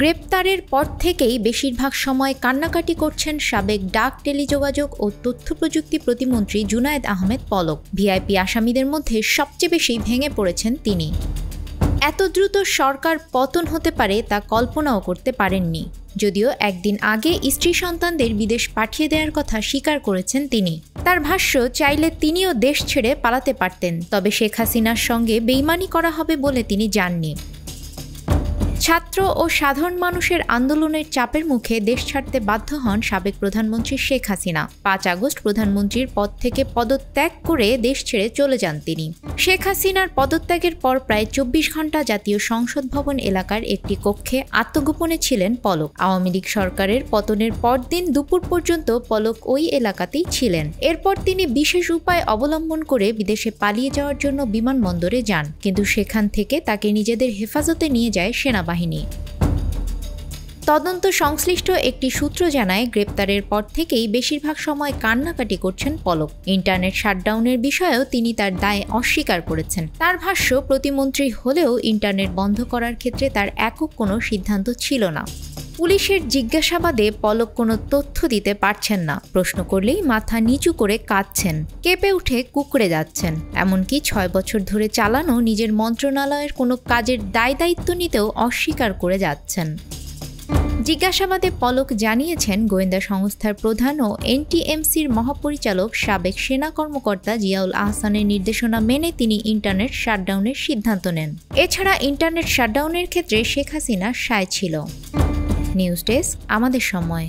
গ্রেপ্তারের পর থেকেই বেশিরভাগ সময় কান্নাকাটি করছেন সাবেক ডাক, টেলিযোগাযোগ ও তথ্য প্রযুক্তি প্রতিমন্ত্রী জুনায়েদ আহমেদ পলক। ভিআইপি আসামিদের মধ্যে সবচেয়ে বেশি ভেঙে পড়েছেন তিনি। এত দ্রুত সরকার পতন হতে পারে তা কল্পনাও করতে পারেননি। যদিও একদিন আগে স্ত্রী সন্তানদের বিদেশ পাঠিয়ে দেওয়ার কথা স্বীকার করেছেন তিনি। তার ভাষ্য, চাইলে তিনিও দেশ ছেড়ে পালাতে পারতেন, তবে শেখ হাসিনার সঙ্গে বেইমানি করা হবে বলে তিনি জাননি। ছাত্র ও সাধারণ মানুষের আন্দোলনের চাপের মুখে দেশ ছাড়তে বাধ্য হন সাবেক প্রধানমন্ত্রী শেখ হাসিনা। ৫ আগস্ট প্রধানমন্ত্রীর পদ থেকে পদত্যাগ করে দেশ ছেড়ে চলে যান তিনি। শেখ হাসিনার পদত্যাগের পর প্রায় ২৪ ঘণ্টা জাতীয় সংসদ ভবন এলাকার একটি কক্ষে আত্মগোপনে ছিলেন পলক। আওয়ামী লীগ সরকারের পতনের পরদিন দুপুর পর্যন্ত পলক ওই এলাকাতেই ছিলেন। এরপর তিনি বিশেষ উপায় অবলম্বন করে বিদেশে পালিয়ে যাওয়ার জন্য বিমানবন্দরে যান, কিন্তু সেখান থেকে তাকে নিজেদের হেফাজতে নিয়ে যায় সেনাবাহিনী। তদন্ত সংশ্লিষ্ট একটি সূত্র জানায়, গ্রেপ্তারের পর থেকেই বেশিরভাগ সময় কান্নাকাটি করছেন পলক। ইন্টারনেট শাটডাউনের বিষয়েও তিনি তার দায় অস্বীকার করেছেন। তার ভাষ্য, প্রতিমন্ত্রী হলেও ইন্টারনেট বন্ধ করার ক্ষেত্রে তার একক কোনো সিদ্ধান্ত ছিল না। পুলিশের জিজ্ঞাসাবাদে পলক কোনো তথ্য দিতে পারছেন না। প্রশ্ন করলেই মাথা নিচু করে কাঁদছেন, কেঁপে উঠে কুঁকড়ে যাচ্ছেন। এমনকি ৬ বছর ধরে চালানো নিজের মন্ত্রণালয়ের কোনো কাজের দায়-দায়িত্ব নিতেও অস্বীকার করে যাচ্ছেন। জিজ্ঞাসাবাদে পলক জানিয়েছেন, গোয়েন্দা সংস্থার প্রধান ও এনটিএমসির মহাপরিচালক সাবেক সেনা কর্মকর্তা জিয়াউল আহসানের নির্দেশনা মেনে তিনি ইন্টারনেট শাটডাউনের সিদ্ধান্ত নেন। এছাড়া ইন্টারনেট শাটডাউনের ক্ষেত্রে শেখ হাসিনা সায় ছিল। নিউজ ডেস্ক, আমাদের সময়।